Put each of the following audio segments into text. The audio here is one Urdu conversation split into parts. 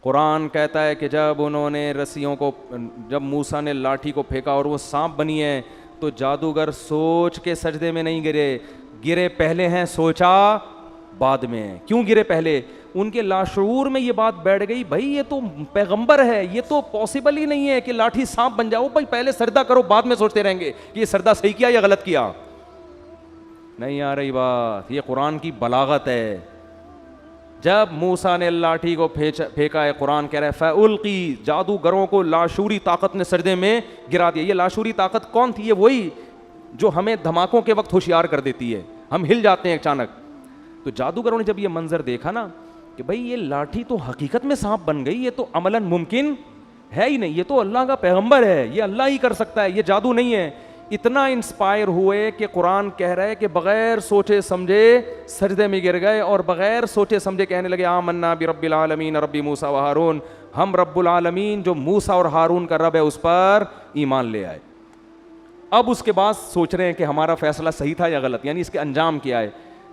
قرآن کہتا ہے کہ جب انہوں نے رسیوں کو، جب موسیٰ نے لاٹھی کو پھینکا اور وہ سانپ بنی ہے، تو جادوگر سوچ کے سجدے میں نہیں گرے پہلے ہیں، سوچا بعد میں ہے۔ کیوں گرے پہلے؟ ان کے لاشعور میں یہ بات بیٹھ گئی، بھائی یہ تو پیغمبر ہے، یہ تو پاسبل ہی نہیں ہے کہ لاٹھی سانپ بن جاؤ، بھائی پہلے سجدہ کرو، بعد میں سوچتے رہیں گے کہ یہ سجدہ صحیح کیا یا غلط کیا۔ نہیں آ رہی بات؟ یہ قرآن کی بلاغت ہے۔ جب موسیٰ نے لاٹھی کو پھینکا ہے، قرآن کہہ رہا ہے فَأُلْقِي، جادوگروں کو لاشعوری طاقت نے سجدے میں گرا دیا۔ یہ لاشعوری طاقت کون تھی؟ یہ وہی جو ہمیں دھماکوں کے وقت ہوشیار کر دیتی ہے، ہم ہل جاتے ہیں اچانک۔ تو جادوگروں نے جب یہ منظر دیکھا نا کہ بھائی یہ لاٹھی تو حقیقت میں سانپ بن گئی، یہ تو عملاً ممکن ہے ہی نہیں، یہ تو اللہ کا پیغمبر ہے، یہ اللہ ہی کر سکتا ہے، یہ جادو نہیں ہے، اتنا انسپائر ہوئے کہ قرآن کہہ رہا ہے کہ بغیر سوچے سمجھے سجدے میں گر گئے اور بغیر سوچے سمجھے کہنے لگے آمنا برب العالمین رب موسیٰ و ہارون، ہم رب العالمین جو موسیٰ اور ہارون کا رب ہے اس پر ایمان لے آئے۔ اب اس کے بعد سوچ رہے ہیں کہ ہمارا فیصلہ صحیح تھا یا غلط، یعنی اس کے انجام کیا ہے۔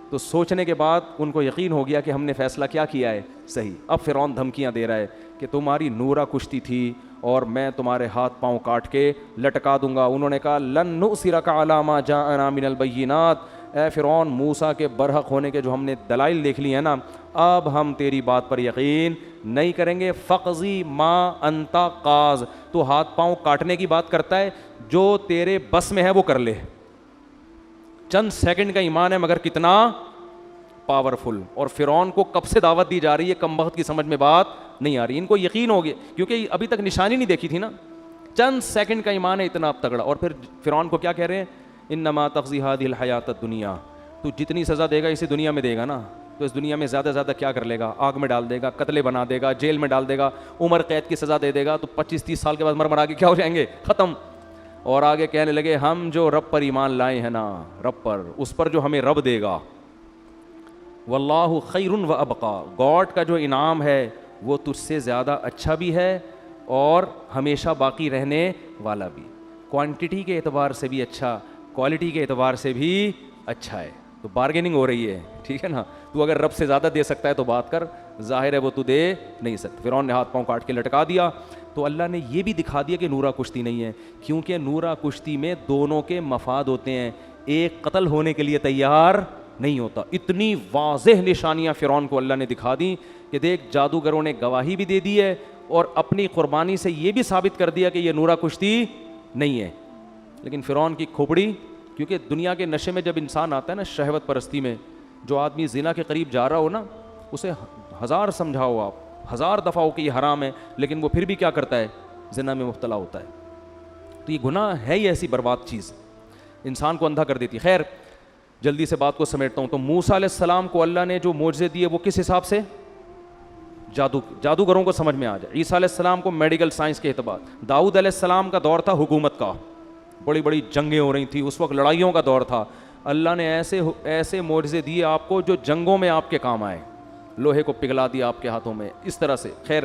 تو سوچنے کے بعد ان کو یقین ہو گیا کہ ہم نے فیصلہ کیا کیا ہے، صحیح۔ اب فرعون دھمکیاں دے رہا ہے کہ تمہاری نورہ کشتی تھی اور میں تمہارے ہاتھ پاؤں کاٹ کے لٹکا دوں گا۔ انہوں نے کہا لن نؤثرک علی ما جاءنا من البینات، اے فرعون موسیٰ کے برحق ہونے کے جو ہم نے دلائل دیکھ لی ہیں نا، اب ہم تیری بات پر یقین نہیں کریں گے۔ فقضی ما انت قاض، تو ہاتھ پاؤں کاٹنے کی بات کرتا ہے، جو تیرے بس میں ہے وہ کر لے۔ چند سیکنڈ کا ایمان ہے مگر کتنا پاورفل۔ اور فرعون کو کب سے دعوت دی جا رہی ہے، کم بخت کی سمجھ میں بات نہیں آ رہی، ان کو یقین ہو گیا کیونکہ ابھی تک نشانی نہیں دیکھی تھی نا، چند سیکنڈ کا ایمان ہے اتنا اب تگڑا۔ اور پھر فرعون کو کیا کہہ رہے ہیں، انما تقضی هذه الحیات الدنیا، تو جتنی سزا دے گا اسی دنیا میں دے گا نا، تو اس دنیا میں زیادہ سے زیادہ کیا کر لے گا، آگ میں ڈال دے گا، قتلے بنا دے گا، جیل میں ڈال دے گا، عمر قید کی سزا دے دے گا، تو 25-30 سال کے بعد مرمرا کے کیا ہو جائیں گے، ختم۔ اور آگے کہنے لگے ہم جو رب پر ایمان لائے ہیں نا، رب پر، اس پر جو ہمیں رب دے گا، واللہ خیر و ابقا، گاڈ کا جو انعام ہے وہ تجھ سے زیادہ اچھا بھی ہے اور ہمیشہ باقی رہنے والا بھی، کوانٹٹی کے اعتبار سے بھی اچھا، کوالٹی کے اعتبار سے بھی اچھا ہے۔ تو بارگیننگ ہو رہی ہے، ٹھیک ہے نا، تو اگر رب سے زیادہ دے سکتا ہے تو بات کر، ظاہر ہے وہ تو دے نہیں سکتا۔ فرعون نے ہاتھ پاؤں کاٹ کے لٹکا دیا۔ تو اللہ نے یہ بھی دکھا دیا کہ نورہ کشتی نہیں ہے، کیونکہ نورہ کشتی میں دونوں کے مفاد ہوتے ہیں، ایک قتل ہونے کے لیے تیار نہیں ہوتا۔ اتنی واضح نشانیاں فرعون کو اللہ نے دکھا دی کہ دیکھ جادوگروں نے گواہی بھی دے دی ہے اور اپنی قربانی سے یہ بھی ثابت کر دیا کہ یہ نورہ کشتی نہیں ہے۔ لیکن فرعون کی کھوپڑی، کیونکہ دنیا کے نشے میں جب انسان آتا ہے نا، شہوت پرستی میں، جو آدمی زنا کے قریب جا رہا ہو نا، اسے 1000 سمجھاؤ آپ، 1000 دفعہ ہو کہ یہ حرام ہے، لیکن وہ پھر بھی کیا کرتا ہے، زنا میں مبتلا ہوتا ہے۔ تو یہ گناہ ہے ہی ایسی برباد چیز، انسان کو اندھا کر دیتی۔ خیر جلدی سے بات کو سمیٹتا ہوں۔ تو موسیٰ علیہ السلام کو اللہ نے جو معجزے دیے وہ کس حساب سے، جادوگروں کو سمجھ میں آ جائے۔ عیسیٰ علیہ السلام کو میڈیکل سائنس کے اعتبار، داؤد علیہ السلام کا دور تھا حکومت کا، بڑی بڑی جنگیں ہو رہی تھیں اس وقت، لڑائیوں کا دور تھا، اللہ نے ایسے معجزے دیے آپ کو جو جنگوں میں آپ کے کام آئے، لوہے کو پگھلا دیا آپ کے ہاتھوں میں، اس طرح سے۔ خیر